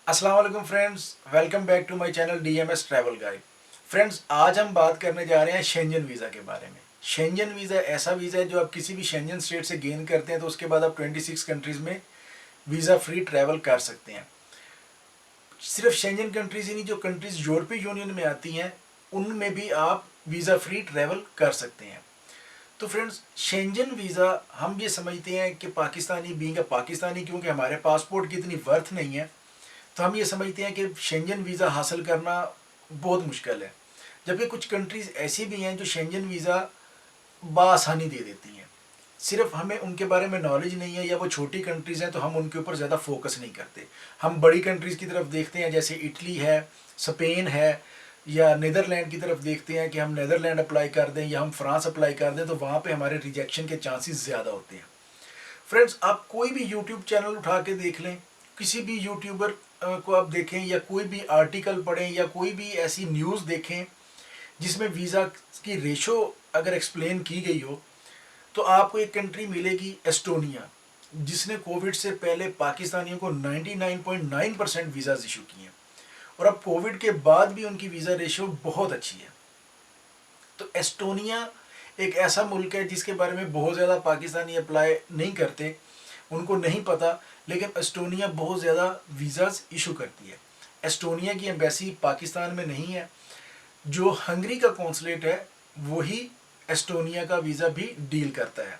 अस्सलाम वालेकुम friends, welcome back to my channel DMS travel guide. Friends, आज हम बात करने जा रहे हैं शेंजन वीज़ा के बारे में। शेंजन वीज़ा ऐसा वीज़ा है जो आप किसी भी शेंजन स्टेट से गेन करते हैं तो उसके बाद आप 26 कंट्रीज़ में वीज़ा फ्री ट्रैवल कर सकते हैं। सिर्फ शेंजन कंट्रीज़ ही नहीं, जो कंट्रीज़ यूरोपीय यूनियन में आती हैं उनमें भी आप वीज़ा फ्री ट्रैवल कर सकते हैं। तो फ्रेंड्स, शेंजन वीज़ा हम ये समझते हैं कि पाकिस्तानी बीइंग अ पाकिस्तानी, क्योंकि हमारे पासपोर्ट की इतनी वर्थ नहीं है, तो हम ये समझते हैं कि शेंजन वीज़ा हासिल करना बहुत मुश्किल है। जबकि कुछ कंट्रीज़ ऐसी भी हैं जो शेंजन वीज़ा बआसानी दे देती हैं। सिर्फ हमें उनके बारे में नॉलेज नहीं है या वो छोटी कंट्रीज़ हैं तो हम उनके ऊपर ज़्यादा फोकस नहीं करते। हम बड़ी कंट्रीज़ की तरफ देखते हैं, जैसे इटली है, स्पेन है, या नीदरलैंड की तरफ देखते हैं कि हम नीदरलैंड अप्लाई कर दें या हम फ्रांस अप्लाई कर दें, तो वहाँ पे हमारे रिजेक्शन के चांसेस ज़्यादा होते हैं। फ्रेंड्स, आप कोई भी यूट्यूब चैनल उठा के देख लें, किसी भी यूट्यूबर को आप देखें या कोई भी आर्टिकल पढ़ें या कोई भी ऐसी न्यूज़ देखें जिसमें वीज़ा की रेशो अगर एक्सप्लेन की गई हो, तो आपको एक कंट्री मिलेगी एस्टोनिया, जिसने कोविड से पहले पाकिस्तानियों को 99.9% वीज़ाज इशू किए हैं, और अब कोविड के बाद भी उनकी वीज़ा रेशो बहुत अच्छी है। तो एस्टोनिया एक ऐसा मुल्क है जिसके बारे में बहुत ज़्यादा पाकिस्तानी अप्लाई नहीं करते, उनको नहीं पता, लेकिन एस्टोनिया बहुत ज़्यादा वीज़ाज इशू करती है। एस्टोनिया की एम्बेसी पाकिस्तान में नहीं है। जो हंगरी का कौंसलेट है वही एस्टोनिया का वीज़ा भी डील करता है।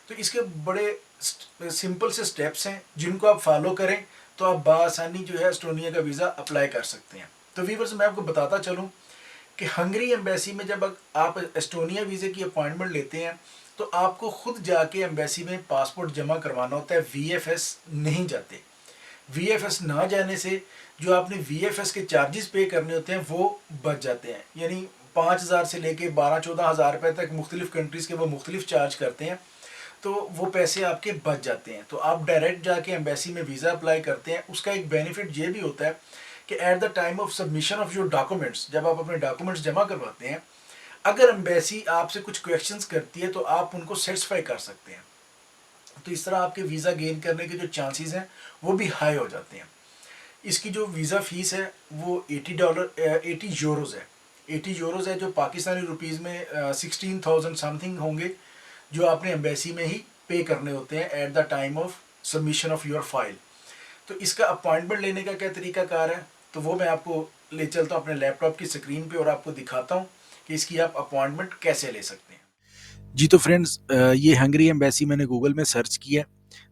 तो इसके बड़े सिंपल से स्टेप्स हैं जिनको आप फॉलो करें तो आप बआसानी जो है एस्टोनिया का वीज़ा अप्लाई कर सकते हैं। तो व्यूअर्स, मैं आपको बताता चलूँ कि हंगरी एम्बेसी में जब आप एस्टोनिया वीज़े की अपॉइंटमेंट लेते हैं तो आपको खुद जाके एम्बेसी में पासपोर्ट जमा करवाना होता है, वीएफएस नहीं जाते। वीएफएस ना जाने से जो आपने वीएफएस के चार्जेस पे करने होते हैं वो बच जाते हैं, यानी 5,000 से लेके 12-14 हज़ार रुपये तक मुख्तलिफ कंट्रीज़ के वो मुख्तलिफ चार्ज करते हैं, तो वो पैसे आपके बच जाते हैं। तो आप डायरेक्ट जाके एम्बेसी में वीज़ा अप्लाई करते हैं। उसका एक बेनिफिट ये भी होता है कि at the time of submission of your documents, जब आप अपने डॉक्यूमेंट्स जमा करवाते हैं, अगर एम्बेसी आपसे कुछ क्वेश्चंस करती है तो आप उनको सेटिस्फाई कर सकते हैं। तो इस तरह आपके वीज़ा गेन करने के जो चांसेस हैं वो भी हाई हो जाते हैं। इसकी जो वीज़ा फ़ीस है वो $80 है। 80 यूरोज़ है, जो पाकिस्तानी रुपीज़ में 16,000 समथिंग होंगे, जो आपने एम्बेसी में ही पे करने होते हैं at the time of submission of your file. तो इसका अपॉइंटमेंट लेने का क्या तरीकाकार है, तो वो मैं आपको ले चलता हूँ अपने लैपटॉप की स्क्रीन पे और आपको दिखाता हूँ कि इसकी आप अपॉइंटमेंट कैसे ले सकते हैं। जी तो फ्रेंड्स, ये हंगरी एम्बेसी मैंने गूगल में सर्च किया,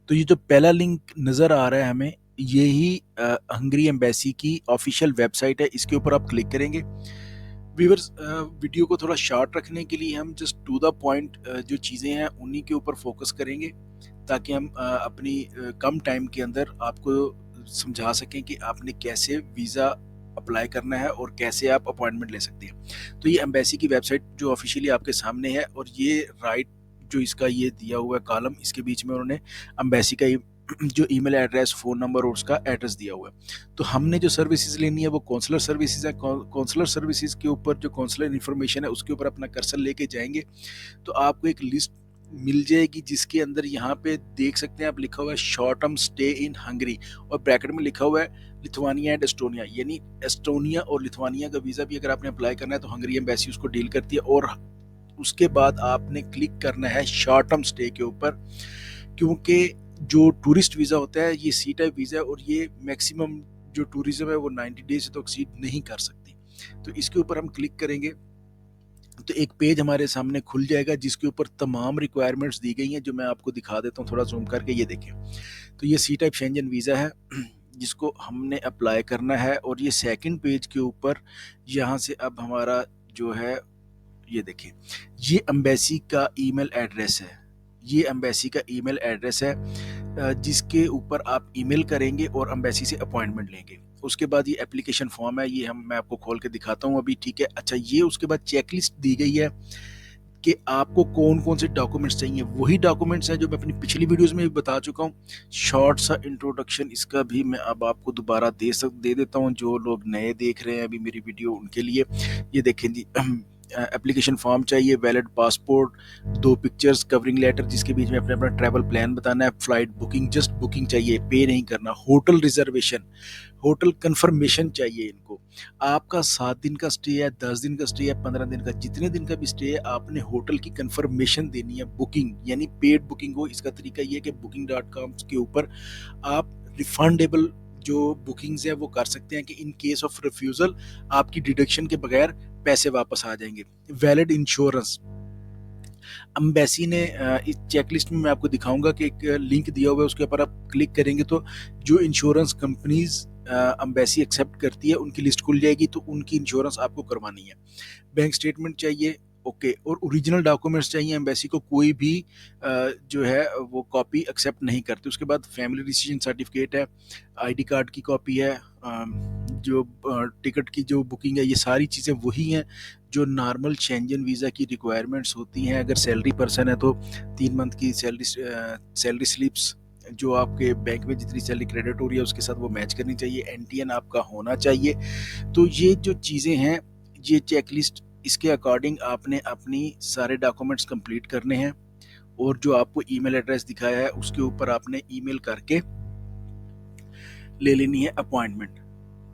तो ये जो पहला लिंक नज़र आ रहा है हमें, ये ही हंगरी एम्बेसी की ऑफिशियल वेबसाइट है। इसके ऊपर आप क्लिक करेंगे। व्यूअर्स, वीडियो को थोड़ा शॉर्ट रखने के लिए हम जस्ट टू द पॉइंट जो चीज़ें हैं उन्हीं के ऊपर फोकस करेंगे, ताकि हम अपनी कम टाइम के अंदर आपको समझा सकें कि आपने कैसे वीज़ा अप्लाई करना है और कैसे आप अपॉइंटमेंट ले सकते हैं। तो ये एम्बेसी की वेबसाइट जो ऑफिशियली आपके सामने है, और ये राइट जो इसका ये दिया हुआ है कॉलम, इसके बीच में उन्होंने एम्बेसी का जो ईमेल एड्रेस, फ़ोन नंबर और उसका एड्रेस दिया हुआ है। तो हमने जो सर्विसेज लेनी है वो कौंसलर सर्विसेज है। कौंसलर सर्विसेज के ऊपर जो कौंसलर इन्फॉर्मेशन है उसके ऊपर अपना कर्सर लेके जाएंगे तो आपको एक लिस्ट मिल जाएगी, जिसके अंदर यहाँ पे देख सकते हैं आप, लिखा हुआ है short term stay in Hungary, और ब्रैकेट में लिखा हुआ है लिथुआनिया एंड एस्टोनिया, यानी एस्टोनिया और लिथुआनिया का वीज़ा भी अगर आपने अप्लाई करना है तो हंगरी एम्बेसी उसको डील करती है। और उसके बाद आपने क्लिक करना है शॉर्ट टर्म स्टे के ऊपर, क्योंकि जो टूरिस्ट वीज़ा होता है ये सी टाइप वीज़ा है, और ये मैक्सिमम जो टूरिज्म है वो 90 डेज से तो एक्सीड नहीं कर सकती। तो इसके ऊपर हम क्लिक करेंगे तो एक पेज हमारे सामने खुल जाएगा जिसके ऊपर तमाम रिक्वायरमेंट्स दी गई हैं, जो मैं आपको दिखा देता हूँ थोड़ा जूम करके। ये देखें, तो ये सी टाइप शेंजन वीज़ा है जिसको हमने अप्लाई करना है। और ये सेकंड पेज के ऊपर यहाँ से अब हमारा जो है, ये देखें, ये एम्बेसी का ईमेल एड्रेस है। ये एम्बेसी का ईमेल एड्रेस है जिसके ऊपर आप ईमेल करेंगे और एम्बेसी से अपॉइंटमेंट लेंगे। उसके बाद ये एप्लीकेशन फॉर्म है, ये मैं आपको खोल के दिखाता हूँ अभी, ठीक है। अच्छा, ये उसके बाद चेकलिस्ट दी गई है कि आपको कौन कौन से डॉक्यूमेंट्स चाहिए। वही डॉक्यूमेंट्स हैं जो मैं अपनी पिछली वीडियोस में भी बता चुका हूँ। शॉर्ट सा इंट्रोडक्शन इसका भी मैं अब आपको दोबारा दे देता हूँ, जो लोग नए देख रहे हैं अभी मेरी वीडियो उनके लिए। ये देखें जी, एप्लीकेशन फॉर्म चाहिए, valid passport, 2 pictures, covering letter जिसके बीच में अपने अपना ट्रैवल प्लान बताना है, फ्लाइट बुकिंग, जस्ट बुकिंग चाहिए, पे नहीं करना, होटल रिजर्वेशन, होटल कंफर्मेशन चाहिए इनको। आपका 7 दिन का स्टे है, 10 दिन का स्टे है, 15 दिन का, जितने दिन का भी स्टे है, आपने होटल की कंफर्मेशन देनी है। बुकिंग यानी पेड बुकिंग हो, इसका तरीका ये है कि booking.com के ऊपर आप रिफंडेबल जो बुकिंग्स है वो कर सकते हैं कि इन केस ऑफ रिफ्यूज़ल आपकी डिडक्शन के बगैर पैसे वापस आ जाएंगे। वैलिड इंश्योरेंस, अम्बेसी ने इस चेकलिस्ट में मैं आपको दिखाऊंगा कि एक लिंक दिया हुआ है, उसके ऊपर आप क्लिक करेंगे तो जो इंश्योरेंस कंपनीज अम्बेसी एक्सेप्ट करती है उनकी लिस्ट खुल जाएगी, तो उनकी इंश्योरेंस आपको करवानी है। बैंक स्टेटमेंट चाहिए, ओके, और ओरिजिनल डॉक्यूमेंट्स चाहिए। एम्बेसी को कोई भी जो है वो कॉपी एक्सेप्ट नहीं करती। उसके बाद फैमिली डिसीजन सर्टिफिकेट है, आईडी कार्ड की कॉपी है, जो टिकट की जो बुकिंग है, ये सारी चीज़ें वही हैं जो नॉर्मल शेंजन वीज़ा की रिक्वायरमेंट्स होती हैं। अगर सैलरी पर्सन है तो 3 मंथ की सैलरी स्लिप्स जो आपके बैंक में जितनी सैलरी क्रेडिट हो रही है उसके साथ वो मैच करनी चाहिए, एनटीएन आपका होना चाहिए। तो ये जो चीज़ें हैं, ये चेकलिस्ट, इसके अकॉर्डिंग आपने अपनी सारे डॉक्यूमेंट्स कंप्लीट करने हैं, और जो आपको ईमेल एड्रेस दिखाया है उसके ऊपर आपने ईमेल करके ले लेनी है अपॉइंटमेंट।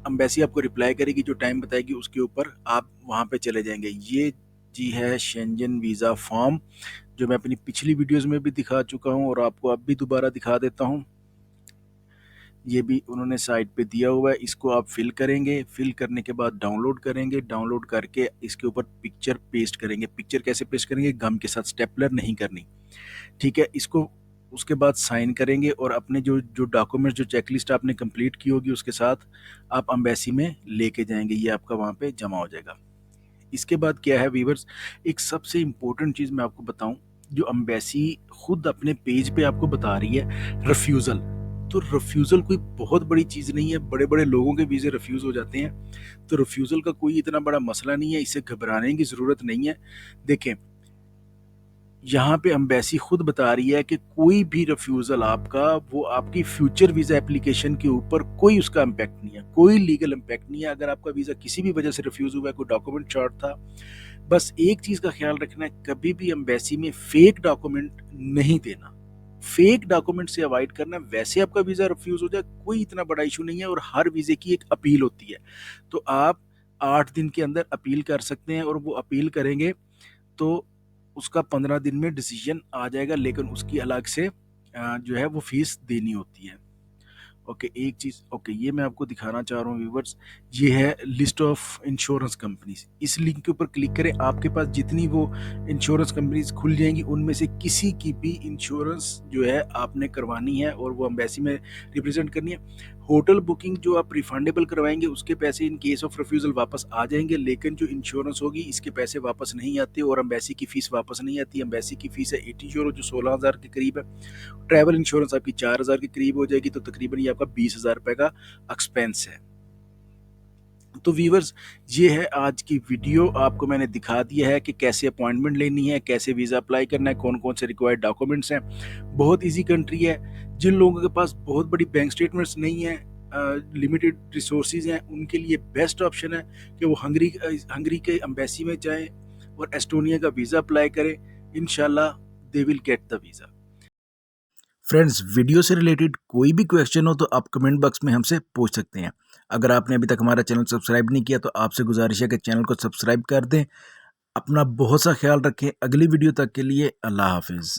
अम्बेसी आपको रिप्लाई करेगी, जो टाइम बताएगी उसके ऊपर आप वहाँ पे चले जाएंगे। ये जी है शेंजन वीज़ा फॉर्म, जो मैं अपनी पिछली वीडियोस में भी दिखा चुका हूँ और आपको अब भी दोबारा दिखा देता हूँ। ये भी उन्होंने साइट पे दिया हुआ है, इसको आप फिल करेंगे, फिल करने के बाद डाउनलोड करेंगे, डाउनलोड करके इसके ऊपर पिक्चर पेस्ट करेंगे। पिक्चर कैसे पेस्ट करेंगे? गम के साथ, स्टेपलर नहीं करनी, ठीक है। इसको उसके बाद साइन करेंगे और अपने जो जो डॉक्यूमेंट्स, जो चेकलिस्ट आपने कंप्लीट की होगी उसके साथ आप अम्बेसी में लेके जाएंगे, ये आपका वहाँ पे जमा हो जाएगा। इसके बाद क्या है व्यूअर्स, एक सबसे इम्पोर्टेंट चीज़ मैं आपको बताऊं, जो अम्बेसी खुद अपने पेज पे आपको बता रही है, रिफ्यूज़ल। तो रिफ्यूज़ल कोई बहुत बड़ी चीज़ नहीं है, बड़े बड़े लोगों के वीज़े रिफ्यूज़ हो जाते हैं। तो रिफ्यूज़ल का कोई इतना बड़ा मसला नहीं है, इससे घबराने की ज़रूरत नहीं है। देखें, यहाँ पे अम्बेसी खुद बता रही है कि कोई भी रिफ्यूज़ल आपका, वो आपकी फ्यूचर वीज़ा एप्लीकेशन के ऊपर कोई उसका इम्पैक्ट नहीं है, कोई लीगल इम्पैक्ट नहीं है। अगर आपका वीज़ा किसी भी वजह से रिफ्यूज़ हुआ है, कोई डॉक्यूमेंट शॉर्ट था, बस एक चीज़ का ख्याल रखना है, कभी भी एम्बेसी में फेक डॉक्यूमेंट नहीं देना, फेक डॉक्यूमेंट से अवॉइड करना। वैसे आपका वीज़ा रिफ्यूज़ हो जाए कोई इतना बड़ा इशू नहीं है, और हर वीज़े की एक अपील होती है, तो आप 8 दिन के अंदर अपील कर सकते हैं, और वो अपील करेंगे तो उसका 15 दिन में डिसीजन आ जाएगा, लेकिन उसकी अलग से जो है वो फीस देनी होती है। ओके, एक चीज़, ओके, ये मैं आपको दिखाना चाह रहा हूँ व्यूवर्स, ये है लिस्ट ऑफ इंश्योरेंस कंपनीज। इस लिंक के ऊपर क्लिक करें, आपके पास जितनी वो इंश्योरेंस कंपनीज खुल जाएंगी, उनमें से किसी की भी इंश्योरेंस जो है आपने करवानी है और वो एम्बेसी में रिप्रेजेंट करनी है। होटल बुकिंग जो आप रिफंडेबल करवाएंगे उसके पैसे इन केस ऑफ रिफ्यूज़ल वापस आ जाएंगे, लेकिन जो इंश्योरेंस होगी इसके पैसे वापस नहीं आते, और एम्बेसी की फ़ीस वापस नहीं आती। एम्बेसी की फ़ीस है 80 यूरो, जो 16,000 के करीब है। ट्रैवल इंश्योरेंस आपकी 4,000 के करीब हो जाएगी, तो तकरीबन ये आपका 20,000 रुपये का एक्सपेंस है। तो व्यूवर्स, ये है आज की वीडियो, आपको मैंने दिखा दिया है कि कैसे अपॉइंटमेंट लेनी है, कैसे वीज़ा अप्लाई करना है, कौन कौन से रिक्वायर्ड डॉक्यूमेंट्स हैं। बहुत इजी कंट्री है। जिन लोगों के पास बहुत बड़ी बैंक स्टेटमेंट्स नहीं है, लिमिटेड रिसोर्सेज हैं, उनके लिए बेस्ट ऑप्शन है कि वो हंगरी के एम्बेसी में जाएं और एस्टोनिया का वीज़ा अप्लाई करें। इंशाल्लाह they will get the visa. Friends, video से रिलेटेड कोई भी क्वेश्चन हो तो आप कमेंट बॉक्स में हमसे पूछ सकते हैं। अगर आपने अभी तक हमारा चैनल सब्सक्राइब नहीं किया तो आपसे गुजारिश है कि चैनल को सब्सक्राइब कर दें। अपना बहुत सा ख्याल रखें। अगली वीडियो तक के लिए अल्लाह हाफिज़।